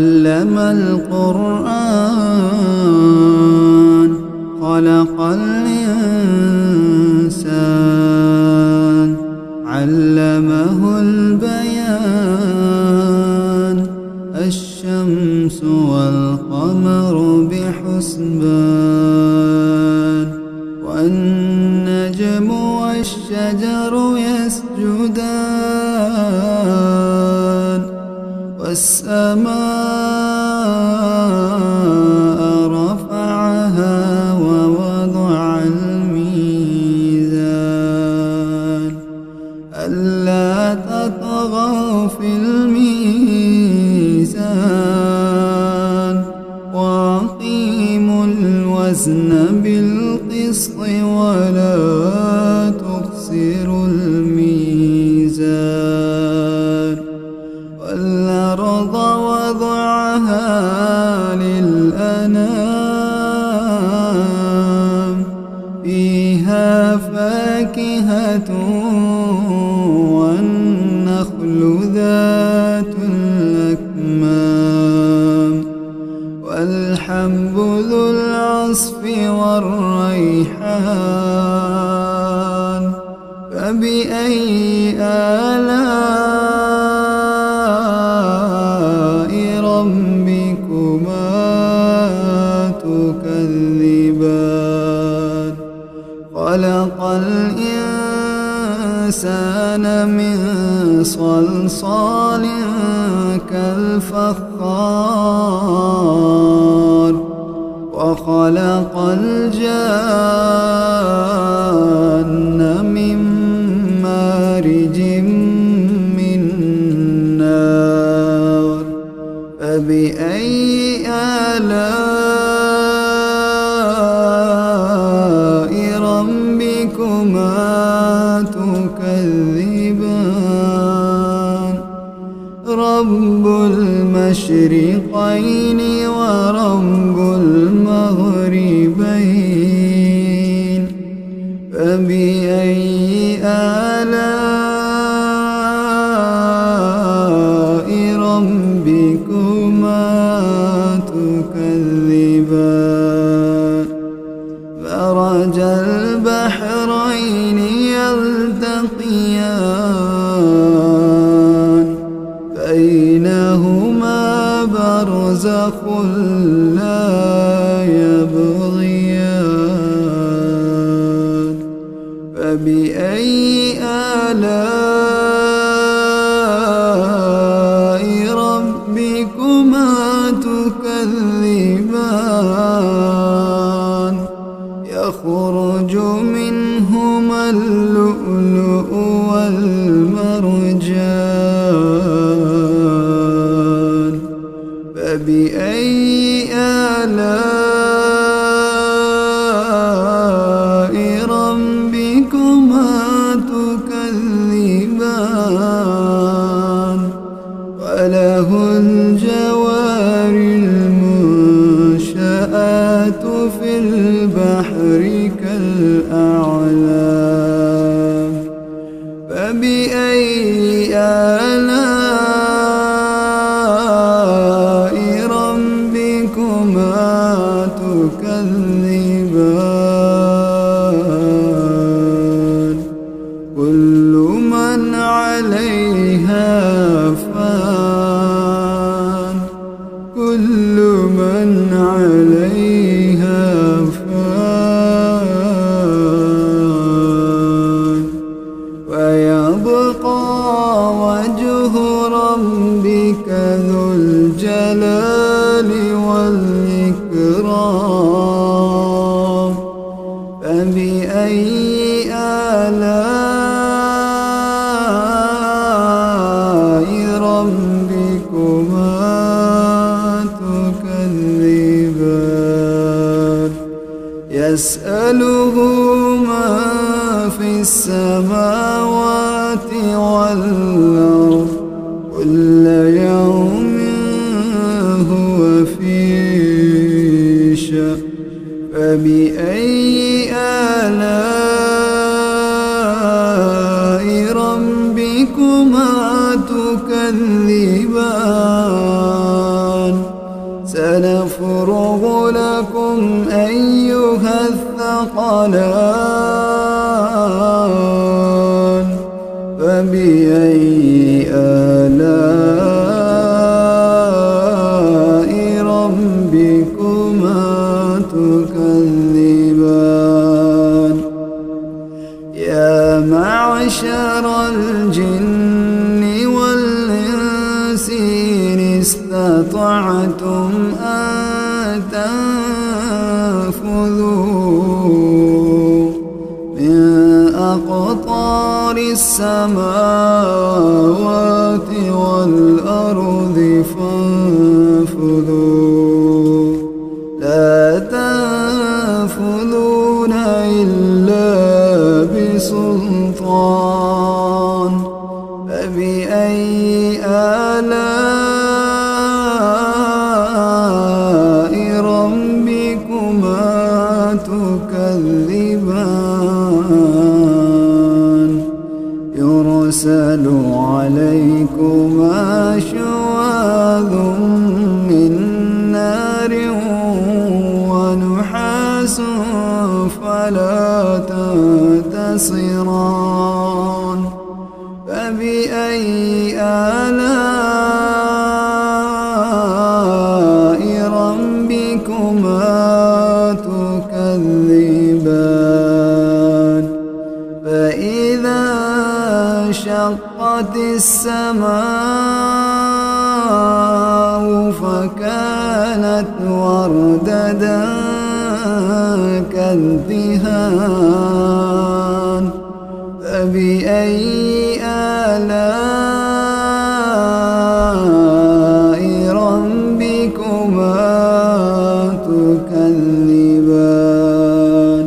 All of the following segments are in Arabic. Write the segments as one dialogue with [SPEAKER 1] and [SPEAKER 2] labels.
[SPEAKER 1] علم القرآن خلق الإنسان علمه البيان الشمس والقمر بحسبان والنجم والشجر يسجدان والسماء رفعها ووضع الميزان ألا تطغوا في الميزان وأقيموا الوزن بالقسط ولا تخسروا الميزان والأرض وضعها للأنام فيها فاكهة والنخل ذات الأكمام والحب ذو العصف والريحان فبأي آلاء ربكما تكذبان خلق الإنسان من صلصال كالفخار وخلق الجان من مارج من نار فبأي آلاء ربكما تكذبان رب المشرقين ورب المغربين فبأي آلاء ربكما تكذبان مرج البحرين يلتقيان بينهما برزخ لا يبغيان فبأي آلاء ربكما تكذبان يخرج منهما اللؤلؤ والمرجان فبأي آلاء ربكما تكذبان وله الجوار المنشآت في البحر كالأعلام فبأي آلاء ربكما تكذبان كل من عليها فان كل من عليها فان ويبقى وجه ربك ذو الجلال والإكرام فبأي آلاء ربكما تكذبان يسأله ما في السماوات والأرض كل يوم هو في شأن فبأي آلاء ربكما تكذبان الضلال فبأي آلاء ربكما تكذبان يا معشر الجن والإنس إن استطعتم أن تنفذوا من أقطار السماوات والأرض فانفذوا لا تنفذون إلا بسلطان فبأي آلاء ربكما تكذبان يرسل عليكما شواظ من نار ونحاس فلا تنتصران فبأي آلاء ربكما تكذبان فإذا انشقت السماء فكانت وردة كالدهان فبأي آلاء ربكما تكذبان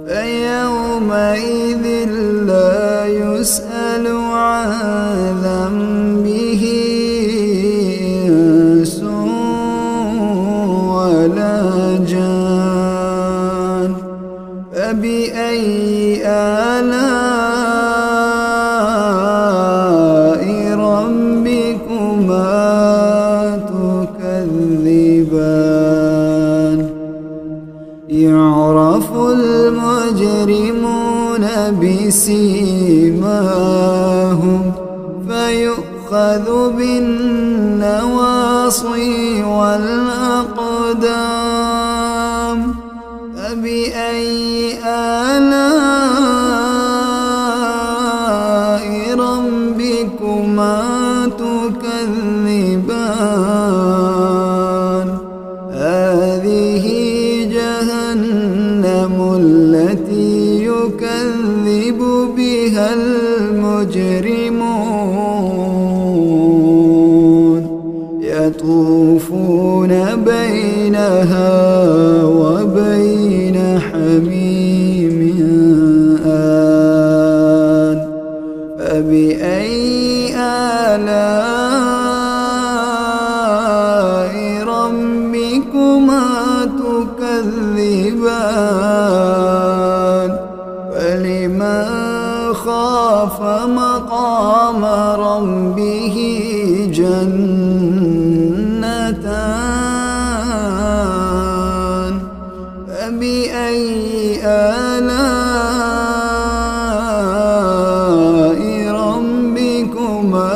[SPEAKER 1] فيومئذ لا يسأل عن ذنبه إنس ولا جان فبأي آلاء ربكما تكذبان يعرف المجرمون بسيماهم فيؤخذ بالنواصي والأقدام فبأي آلاء ربكما تكذبان هذه جهنم التي يكذب بها المجرمون يطوفون بينها وبين حميم آن فبأي آلاء ربكما تكذبان فلمن خاف مقام ربه جنتان فبأي آلاء ربكما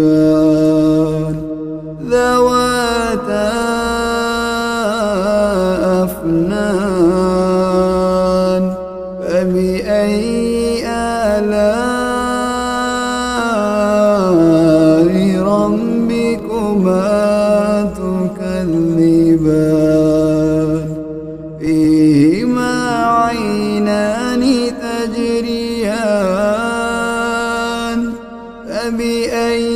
[SPEAKER 1] تكذبان ذواتا أفنان فبأي آلاء ربكما تكذبان فيهما عينان تجريان فبأي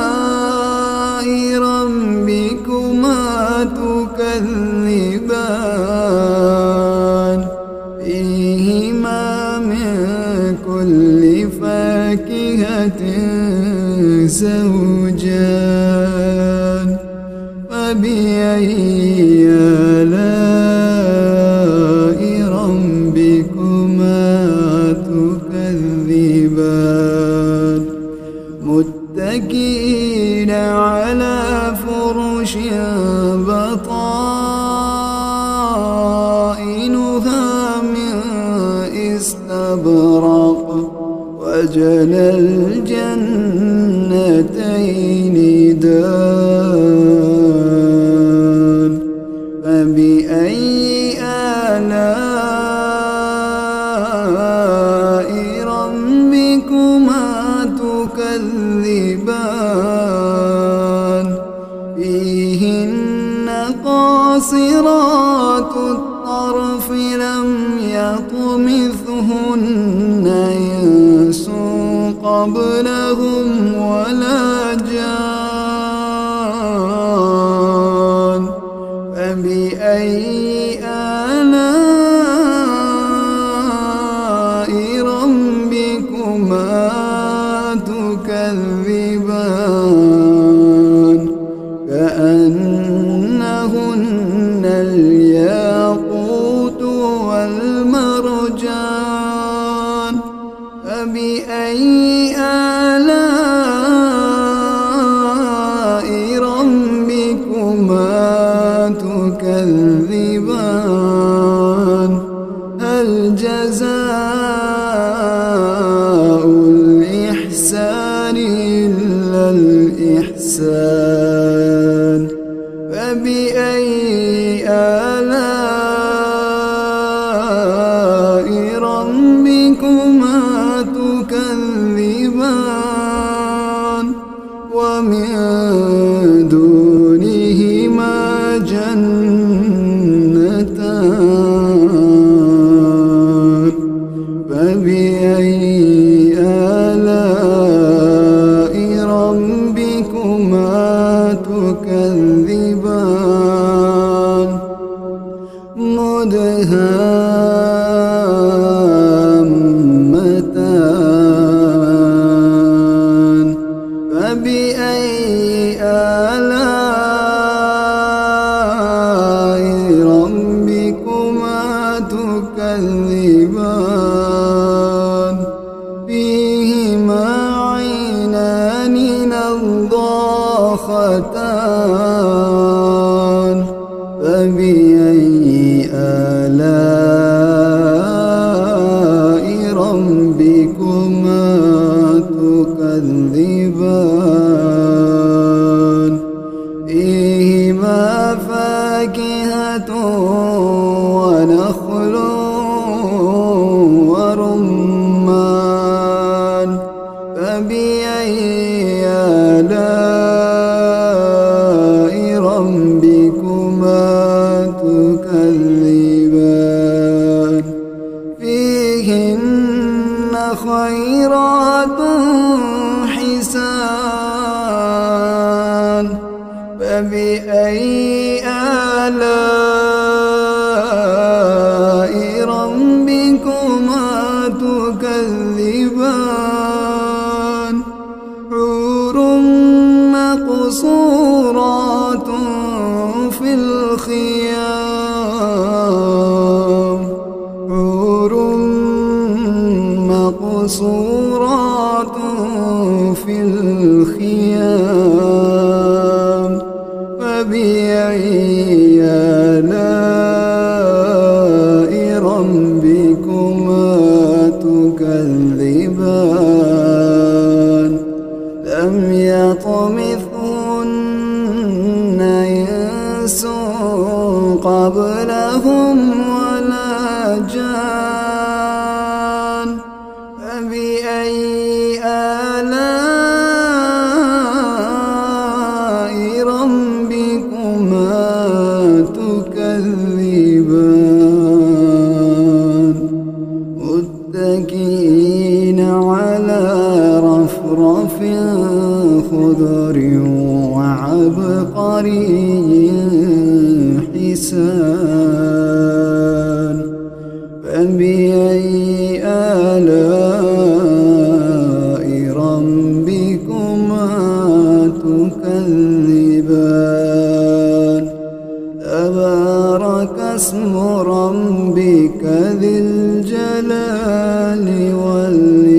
[SPEAKER 1] آلاء ربكما تكذبان فيهما من كل فاكهة زوجان فبأي آلاء ربكما تكذبان متكئين على فرش أجل الجنتين دان فبأي آلاء ربكما تكذبان فيهن قاصرات الطرف لم يطمثهن إنس قبلهم ولا جان فبأي آلاء ربكما تكذبان كأنهن الياقوت والمرجان فبأي آلاء ربكما تكذبان هل جزاء الإحسان إلا الإحسان فبأي آلاء ربكما تكذبان ومن دونهما جنتان فبأي آلاء ربكما تكذبان مدهامتان فبأي آلاء ربكما تكذبان فيهما عينان نضاختان فبأي آلاء ربكما تكذبان فيهما فاكهة ونخل ورمان فبأي آلاء ربكما تكذبان فيهن خيرات حسان فبأي آلاء ربكما تكذبان حور مقصورات في الخيام حور مقصورات في الخيام فبأي آلاء ربكما تكذبان لم يطمثهن إنس قبلهم ولا جان فبأي آلاء ربكما تكذبان متكئين على رفرف خضر وعبقري حسان فبأي آلاء ربكما تكذبان تبارك اسم ربك ذي الجلال والإكرام